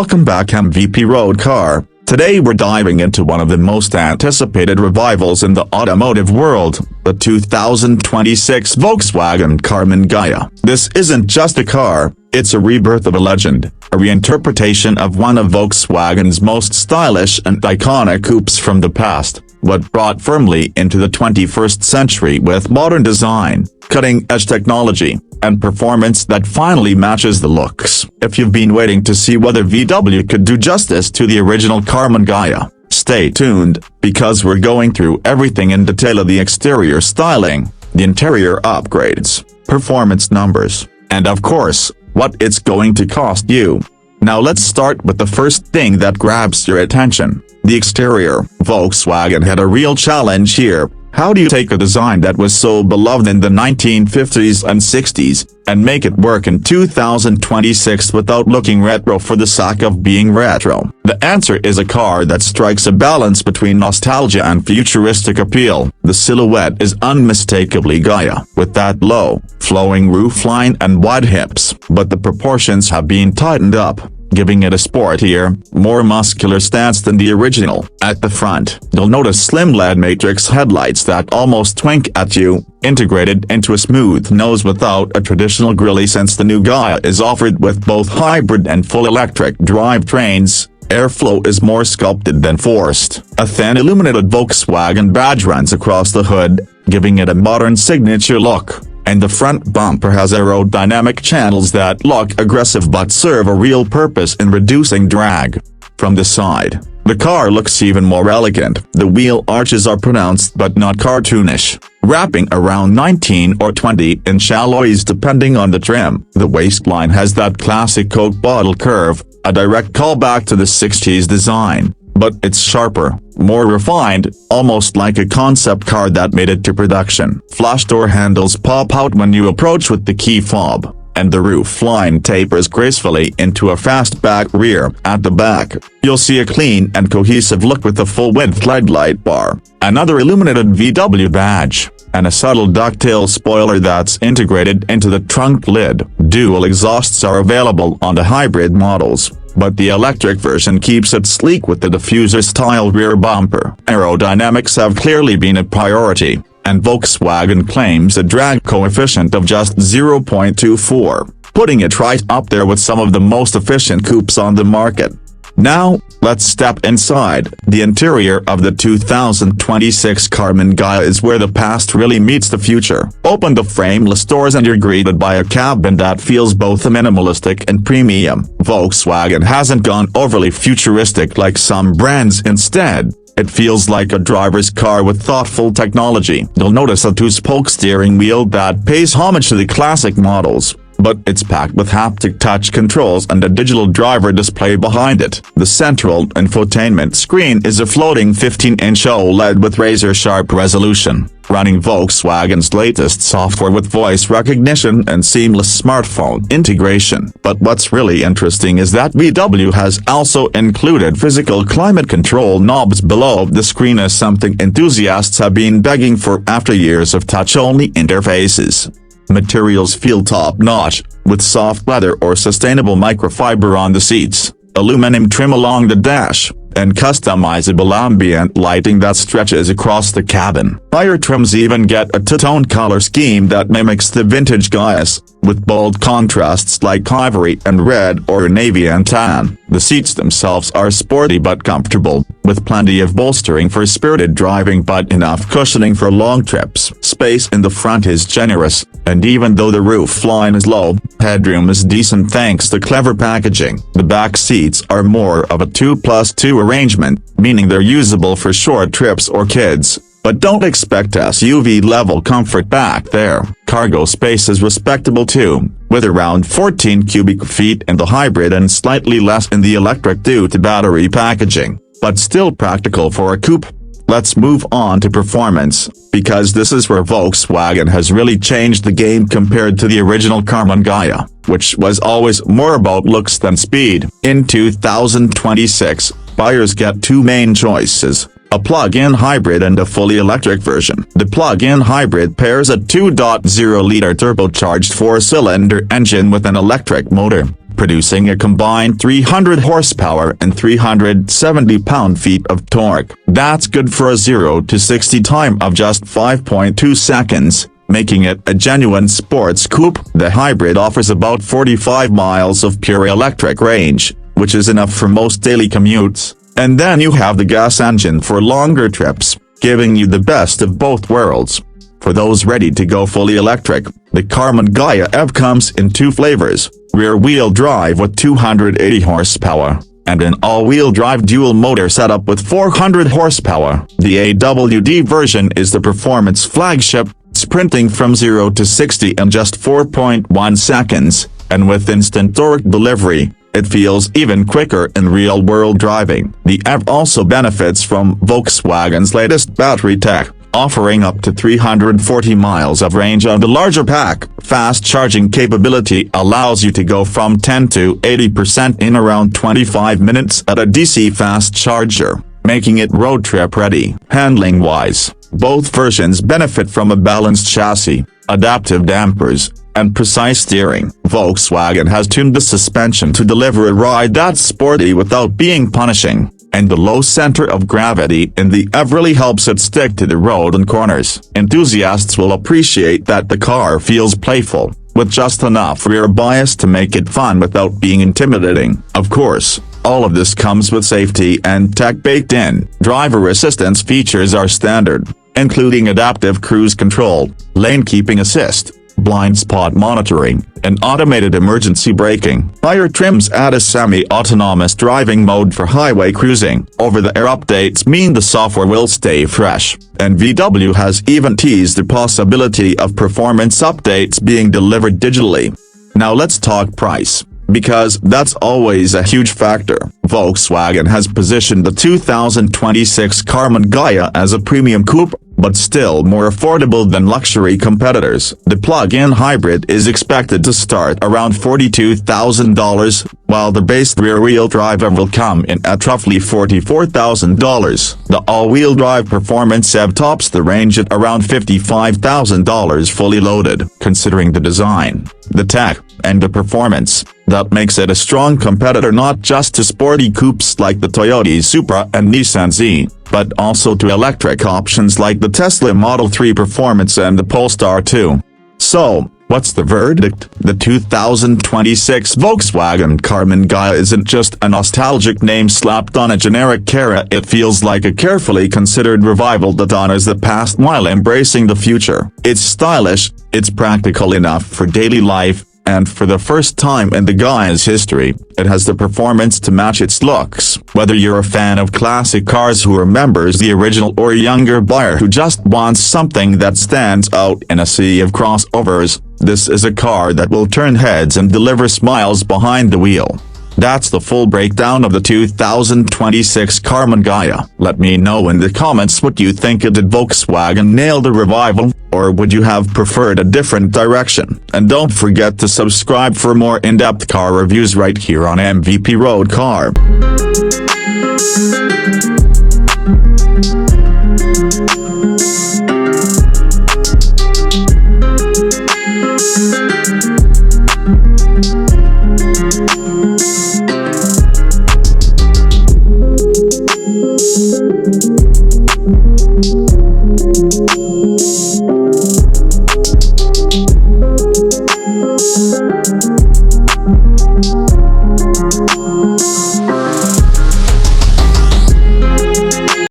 Welcome back MVP Road Car. Today we're diving into one of the most anticipated revivals in the automotive world, the 2026 Volkswagen Karmann Ghia. This isn't just a car, it's a rebirth of a legend, a reinterpretation of one of Volkswagen's most stylish and iconic coupes from the past, but brought firmly into the 21st century with modern design, cutting-edge technology, and performance that finally matches the looks. If you've been waiting to see whether VW could do justice to the original Karmann Ghia, stay tuned, because we're going through everything in detail: of the exterior styling, the interior upgrades, performance numbers, and of course, what it's going to cost you. Now let's start with the first thing that grabs your attention: the exterior. Volkswagen had a real challenge here. How do you take a design that was so beloved in the 1950s and 60s, and make it work in 2026 without looking retro for the sake of being retro? The answer is a car that strikes a balance between nostalgia and futuristic appeal. The silhouette is unmistakably Ghia, with that low, flowing roofline and wide hips, but the proportions have been tightened up, giving it a sportier, more muscular stance than the original. At the front, you'll notice slim LED matrix headlights that almost wink at you, integrated into a smooth nose without a traditional grille. Since the new Ghia is offered with both hybrid and full electric drivetrains, airflow is more sculpted than forced. A thin illuminated Volkswagen badge runs across the hood, giving it a modern signature look. And the front bumper has aerodynamic channels that look aggressive but serve a real purpose in reducing drag. From the side, the car looks even more elegant. The wheel arches are pronounced but not cartoonish, wrapping around 19 or 20-inch alloys depending on the trim. The waistline has that classic Coke bottle curve, a direct callback to the 60s design, but it's sharper, more refined, almost like a concept car that made it to production. Flush door handles pop out when you approach with the key fob, and the roof line tapers gracefully into a fastback rear. At the back, you'll see a clean and cohesive look with a full-width LED light bar, another illuminated VW badge, and a subtle ducktail spoiler that's integrated into the trunk lid. Dual exhausts are available on the hybrid models, but the electric version keeps it sleek with the diffuser-style rear bumper. Aerodynamics have clearly been a priority, and Volkswagen claims a drag coefficient of just 0.24, putting it right up there with some of the most efficient coupes on the market. Now, let's step inside. The interior of the 2026 Karmann Ghia is where the past really meets the future. Open the frameless doors and you're greeted by a cabin that feels both minimalistic and premium. Volkswagen hasn't gone overly futuristic like some brands. Instead, it feels like a driver's car with thoughtful technology. You'll notice a two-spoke steering wheel that pays homage to the classic models, but it's packed with haptic touch controls and a digital driver display behind it. The central infotainment screen is a floating 15-inch OLED with razor-sharp resolution, running Volkswagen's latest software with voice recognition and seamless smartphone integration. But what's really interesting is that VW has also included physical climate control knobs below the screen, as something enthusiasts have been begging for after years of touch-only interfaces. Materials feel top-notch, with soft leather or sustainable microfiber on the seats, aluminum trim along the dash, and customizable ambient lighting that stretches across the cabin. Higher trims even get a two-tone color scheme that mimics the vintage Ghias, with bold contrasts like ivory and red or navy and tan. The seats themselves are sporty but comfortable, with plenty of bolstering for spirited driving but enough cushioning for long trips. Space in the front is generous, and even though the roof line is low, headroom is decent thanks to clever packaging. The back seats are more of a 2+2 arrangement, meaning they're usable for short trips or kids. But don't expect SUV-level comfort back there. Cargo space is respectable too, with around 14 cubic feet in the hybrid and slightly less in the electric due to battery packaging, but still practical for a coupe. Let's move on to performance, because this is where Volkswagen has really changed the game compared to the original Karmann Ghia, which was always more about looks than speed. In 2026, buyers get two main choices: a plug-in hybrid and a fully electric version. The plug-in hybrid pairs a 2.0-liter turbocharged 4-cylinder engine with an electric motor, producing a combined 300 horsepower and 370 pound-feet of torque. That's good for a 0 to 60 time of just 5.2 seconds, making it a genuine sports coupe. The hybrid offers about 45 miles of pure electric range, which is enough for most daily commutes. And then you have the gas engine for longer trips, giving you the best of both worlds. For those ready to go fully electric, the Karmann Ghia EV comes in 2 flavors: rear-wheel drive with 280 horsepower, and an all-wheel drive dual-motor setup with 400 horsepower. The AWD version is the performance flagship, sprinting from 0 to 60 in just 4.1 seconds, and with instant torque delivery, it feels even quicker in real-world driving. The EV also benefits from Volkswagen's latest battery tech, offering up to 340 miles of range on the larger pack. Fast charging capability allows you to go from 10 to 80% in around 25 minutes at a DC fast charger, making it road trip ready. Handling-wise, both versions benefit from a balanced chassis, adaptive dampers, and precise steering. Volkswagen has tuned the suspension to deliver a ride that's sporty without being punishing, and the low center of gravity in the EV really helps it stick to the road and corners. Enthusiasts will appreciate that the car feels playful, with just enough rear bias to make it fun without being intimidating. Of course, all of this comes with safety and tech baked in. Driver assistance features are standard, including adaptive cruise control, lane keeping assist, blind spot monitoring, and automated emergency braking. Higher trims add a semi-autonomous driving mode for highway cruising. Over-the-air updates mean the software will stay fresh, and VW has even teased the possibility of performance updates being delivered digitally. Now let's talk price, because that's always a huge factor. Volkswagen has positioned the 2026 Karmann Ghia as a premium coupe, but still more affordable than luxury competitors. The plug-in hybrid is expected to start around $42,000, while the base rear-wheel drive will come in at roughly $44,000. The all-wheel drive performance EV tops the range at around $55,000 fully loaded. Considering the design, the tech, and the performance, that makes it a strong competitor not just to sporty coupes like the Toyota Supra and Nissan Z, but also to electric options like the Tesla Model 3 Performance and the Polestar 2. So, what's the verdict? The 2026 Volkswagen Karmann Ghia isn't just a nostalgic name slapped on a generic car. It feels like a carefully considered revival that honors the past while embracing the future. It's stylish, it's practical enough for daily life, and for the first time in the Ghia's history, it has the performance to match its looks. Whether you're a fan of classic cars who remembers the original or a younger buyer who just wants something that stands out in a sea of crossovers, this is a car that will turn heads and deliver smiles behind the wheel. That's the full breakdown of the 2026 Karmann Ghia. Let me know in the comments what you think. Did Volkswagen nail the revival, or would you have preferred a different direction? And don't forget to subscribe for more in-depth car reviews right here on MVP Road Car.